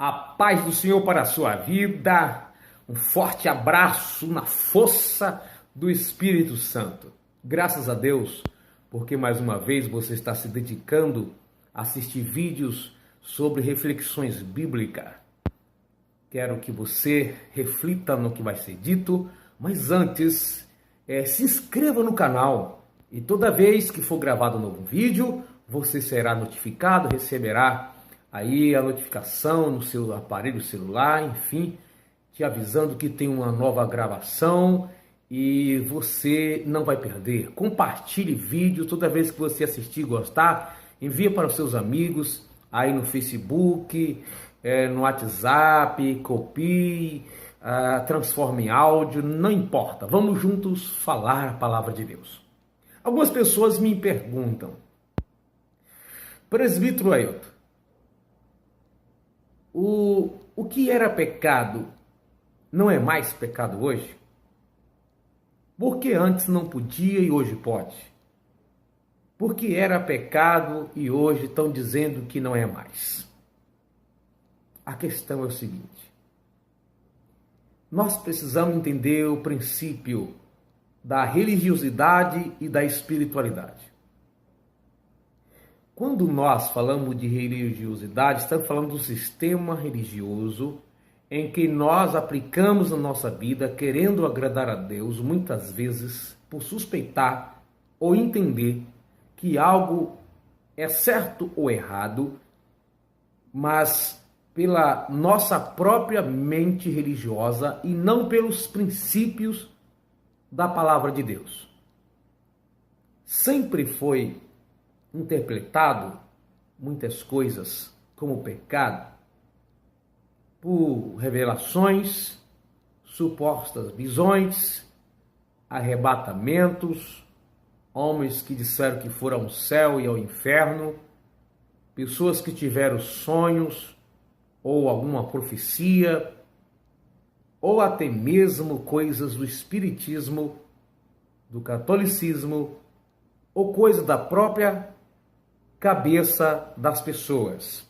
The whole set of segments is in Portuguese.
A paz do Senhor para a sua vida, um forte abraço na força do Espírito Santo. Graças a Deus, porque mais uma vez você está se dedicando a assistir vídeos sobre reflexões bíblicas. Quero que você reflita no que vai ser dito, mas antes, se inscreva no canal e toda vez que for gravado um novo vídeo, você será notificado, receberá aí a notificação no seu aparelho celular, enfim, te avisando que tem uma nova gravação e você não vai perder. Compartilhe vídeo toda vez que você assistir e gostar, envia para os seus amigos aí no Facebook, no WhatsApp, copie, transforme em áudio, não importa. Vamos juntos falar a palavra de Deus. Algumas pessoas me perguntam, presbítero Ailton, o que era pecado não é mais pecado hoje? Por que antes não podia e hoje pode? Por que era pecado e hoje estão dizendo que não é mais? A questão é o seguinte: nós precisamos entender o princípio da religiosidade e da espiritualidade. Quando nós falamos de religiosidade, estamos falando do sistema religioso em que nós aplicamos na nossa vida querendo agradar a Deus, muitas vezes por suspeitar ou entender que algo é certo ou errado, mas pela nossa própria mente religiosa e não pelos princípios da palavra de Deus. Sempre foi interpretado muitas coisas como pecado por revelações, supostas visões, arrebatamentos, homens que disseram que foram ao céu e ao inferno, pessoas que tiveram sonhos ou alguma profecia, ou até mesmo coisas do espiritismo, do catolicismo, ou coisa da própria cabeça das pessoas.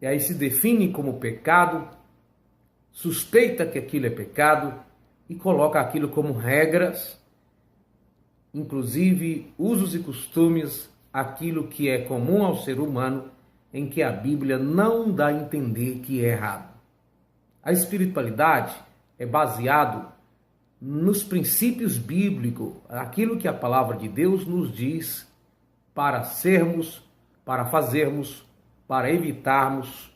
E aí se define como pecado, suspeita que aquilo é pecado e coloca aquilo como regras, inclusive usos e costumes, aquilo que é comum ao ser humano, em que a Bíblia não dá a entender que é errado. A espiritualidade é baseado nos princípios bíblicos, aquilo que a palavra de Deus nos diz para sermos, para fazermos, para evitarmos.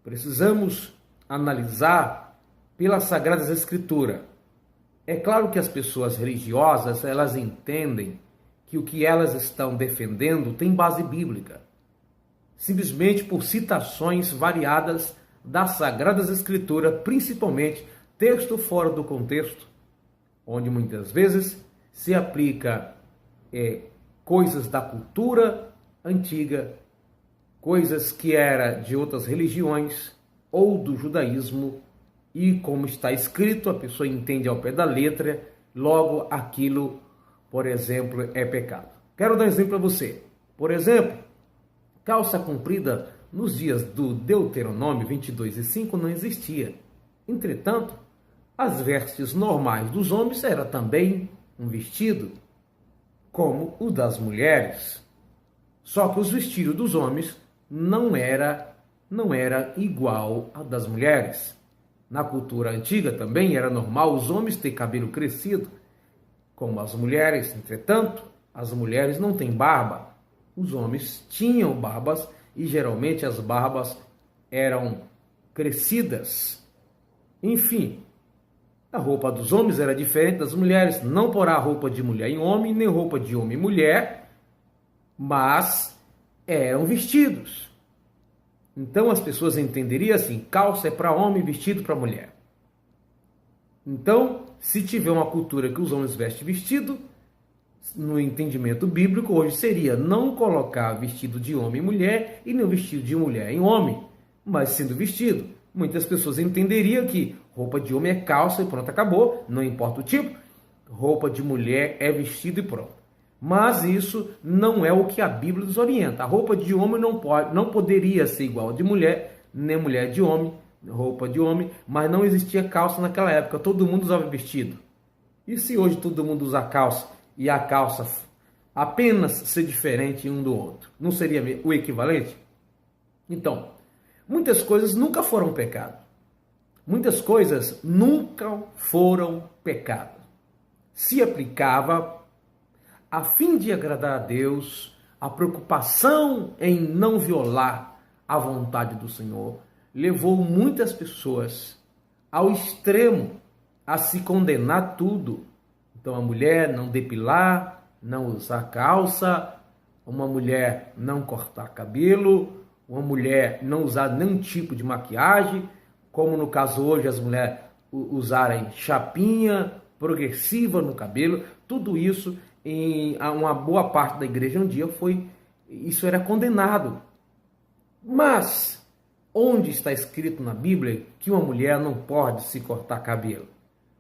Precisamos analisar pelas Sagradas Escrituras. É claro que as pessoas religiosas, elas entendem que o que elas estão defendendo tem base bíblica, simplesmente por citações variadas das Sagradas Escrituras, principalmente texto fora do contexto, onde muitas vezes se aplica coisas da cultura antiga, coisas que eram de outras religiões ou do judaísmo, e como está escrito, a pessoa entende ao pé da letra, logo aquilo, por exemplo, é pecado. Quero dar um exemplo para você. Por exemplo, calça comprida nos dias do Deuteronômio 22:5 não existia. Entretanto, as vestes normais dos homens era também um vestido, como o das mulheres. Só que os vestidos dos homens não era igual ao das mulheres. Na cultura antiga também era normal os homens ter cabelo crescido, como as mulheres. Entretanto, as mulheres não têm barba. Os homens tinham barbas e geralmente as barbas eram crescidas. Enfim, a roupa dos homens era diferente das mulheres. Não porá roupa de mulher em homem, nem roupa de homem em mulher, mas eram vestidos. Então as pessoas entenderiam assim: calça é para homem, vestido para mulher. Então, se tiver uma cultura que os homens vestem vestido, no entendimento bíblico, hoje seria não colocar vestido de homem em mulher e nem vestido de mulher em homem, mas sendo vestido. Muitas pessoas entenderiam que roupa de homem é calça e pronto, acabou, não importa o tipo. Roupa de mulher é vestido e pronto. Mas isso não é o que a Bíblia nos orienta. A roupa de homem não poderia ser igual a de mulher, nem mulher de homem, roupa de homem, mas não existia calça naquela época, todo mundo usava vestido. E se hoje todo mundo usa calça e a calça apenas ser diferente um do outro, não seria o equivalente? Então, muitas coisas nunca foram pecado. Muitas coisas nunca foram pecado. Se aplicava a fim de agradar a Deus, a preocupação em não violar a vontade do Senhor, levou muitas pessoas ao extremo a se condenar tudo. Então a mulher não depilar, não usar calça, uma mulher não cortar cabelo, uma mulher não usar nenhum tipo de maquiagem, como no caso hoje as mulheres usarem chapinha progressiva no cabelo, tudo isso em uma boa parte da igreja um dia isso era condenado. Mas onde está escrito na Bíblia que uma mulher não pode se cortar cabelo?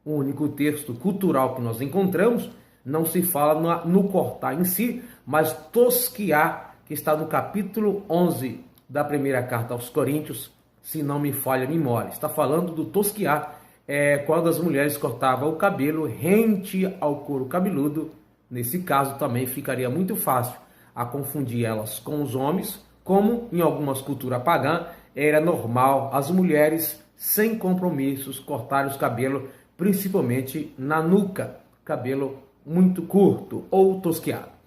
O único texto cultural que nós encontramos não se fala no cortar em si, mas tosquiar, que está no capítulo 11 da primeira carta aos Coríntios, se não me falha a memória. Está falando do tosquiar, quando as mulheres cortavam o cabelo rente ao couro cabeludo. Nesse caso também ficaria muito fácil a confundir elas com os homens, como em algumas culturas pagãs era normal as mulheres sem compromissos cortarem os cabelos, principalmente na nuca, cabelo muito curto ou tosqueado.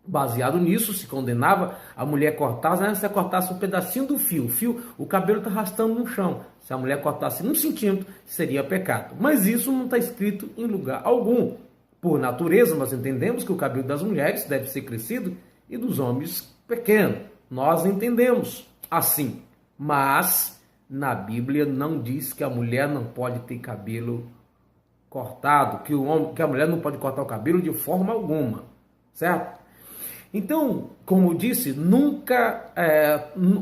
Baseado nisso, se condenava a mulher cortar, se ela cortasse um pedacinho do fio, o cabelo está arrastando no chão. Se a mulher cortasse 1 centímetro, seria pecado. Mas isso não está escrito em lugar algum. Por natureza, nós entendemos que o cabelo das mulheres deve ser crescido e dos homens pequeno. Nós entendemos assim. Mas na Bíblia não diz que a mulher não pode ter cabelo cortado, que a mulher não pode cortar o cabelo de forma alguma, certo? Então, como eu disse,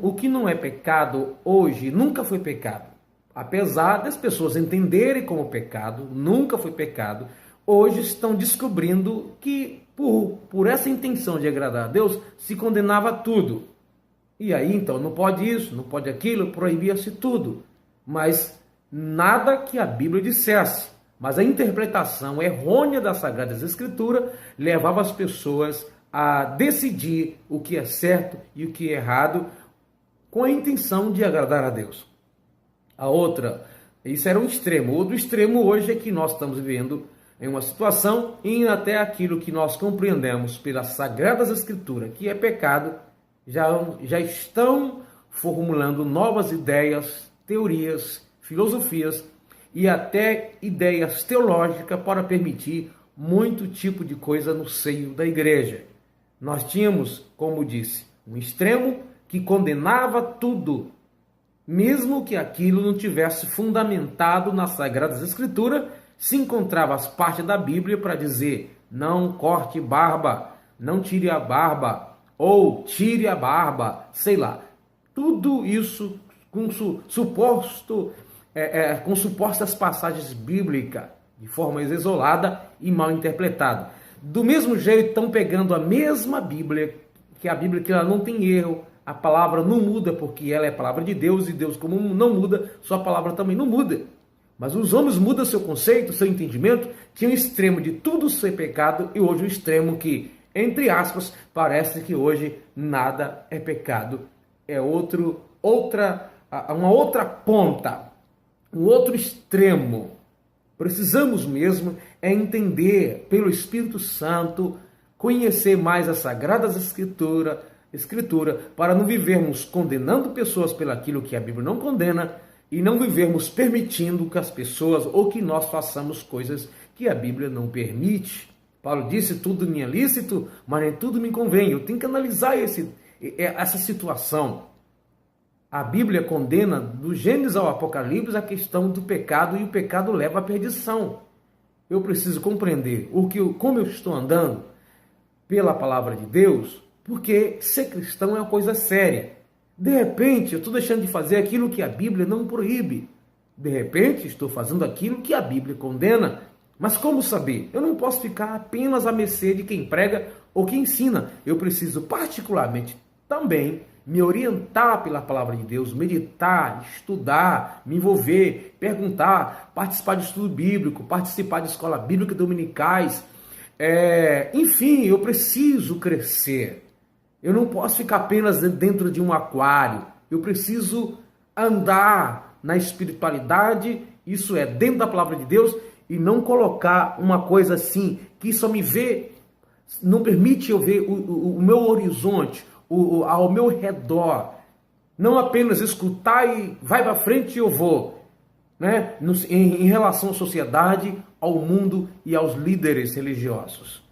o que não é pecado hoje nunca foi pecado. Apesar das pessoas entenderem como pecado, nunca foi pecado, hoje estão descobrindo que por essa intenção de agradar a Deus, se condenava tudo. E aí, então, não pode isso, não pode aquilo, proibia-se tudo. Mas nada que a Bíblia dissesse. Mas a interpretação errônea das Sagradas Escrituras levava as pessoas a decidir o que é certo e o que é errado com a intenção de agradar a Deus. Isso era um extremo. Outro extremo hoje é que nós estamos vivendo em uma situação em até aquilo que nós compreendemos pelas Sagradas Escrituras, que é pecado, já estão formulando novas ideias, teorias, filosofias e até ideias teológicas para permitir muito tipo de coisa no seio da igreja. Nós tínhamos, como disse, um extremo que condenava tudo, mesmo que aquilo não tivesse fundamentado nas Sagradas Escrituras. Se encontrava as partes da Bíblia para dizer não corte barba, não tire a barba, ou tire a barba, sei lá. Tudo isso com supostas passagens bíblicas, de forma isolada e mal interpretada. Do mesmo jeito, estão pegando a mesma Bíblia, que a Bíblia que ela não tem erro, a palavra não muda, porque ela é a palavra de Deus, e Deus, como não muda, sua palavra também não muda. Mas os homens mudam seu conceito, seu entendimento. Tinha um extremo de tudo ser pecado e hoje o extremo que, entre aspas, parece que hoje nada é pecado. É uma outra ponta, um outro extremo. Precisamos mesmo entender pelo Espírito Santo, conhecer mais as Sagradas Escrituras, para não vivermos condenando pessoas pelo aquilo que a Bíblia não condena, e não vivermos permitindo que as pessoas ou que nós façamos coisas que a Bíblia não permite. Paulo disse, tudo me é lícito, mas nem tudo me convém. Eu tenho que analisar essa situação. A Bíblia condena, do Gênesis ao Apocalipse, a questão do pecado, e o pecado leva à perdição. Eu preciso compreender como eu estou andando pela palavra de Deus, porque ser cristão é uma coisa séria. De repente, eu estou deixando de fazer aquilo que a Bíblia não proíbe. De repente, estou fazendo aquilo que a Bíblia condena. Mas como saber? Eu não posso ficar apenas à mercê de quem prega ou quem ensina. Eu preciso, particularmente, também me orientar pela palavra de Deus, meditar, estudar, me envolver, perguntar, participar de estudo bíblico, participar de escola bíblica dominicais. Enfim, eu preciso crescer. Eu não posso ficar apenas dentro de um aquário. Eu preciso andar na espiritualidade, isso é, dentro da palavra de Deus, e não colocar uma coisa assim, que só me vê, não permite eu ver o meu horizonte, ao meu redor. Não apenas escutar e vai para frente e eu vou. Né? Em relação à sociedade, ao mundo e aos líderes religiosos.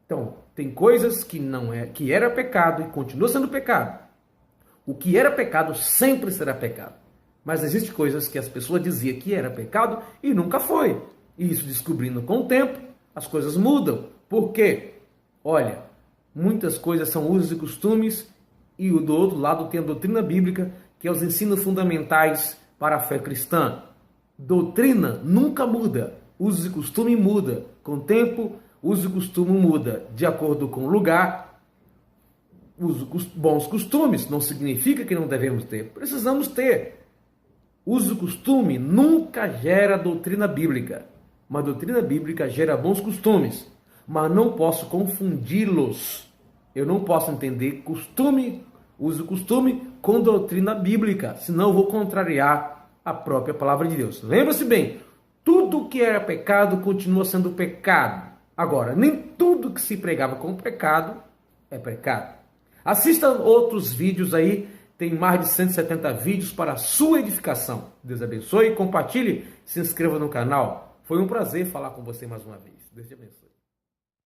Então, tem coisas que era pecado e continua sendo pecado. O que era pecado sempre será pecado. Mas existem coisas que as pessoas diziam que era pecado e nunca foi. E isso, descobrindo com o tempo, as coisas mudam. Por quê? Olha, muitas coisas são usos e costumes, e do outro lado tem a doutrina bíblica, que é os ensinos fundamentais para a fé cristã. Doutrina nunca muda, usos e costume muda. Com o tempo, uso e costume muda de acordo com o lugar. Bons costumes não significa que não devemos ter, precisamos ter. Uso e costume nunca gera doutrina bíblica, mas doutrina bíblica gera bons costumes, mas não posso confundi-los. Eu não posso entender costume, uso e costume com doutrina bíblica, senão eu vou contrariar a própria palavra de Deus. Lembra-se bem, tudo que era pecado continua sendo pecado. Agora, nem tudo que se pregava como pecado é pecado. Assista outros vídeos aí, tem mais de 170 vídeos para a sua edificação. Deus abençoe, compartilhe, se inscreva no canal. Foi um prazer falar com você mais uma vez. Deus te abençoe.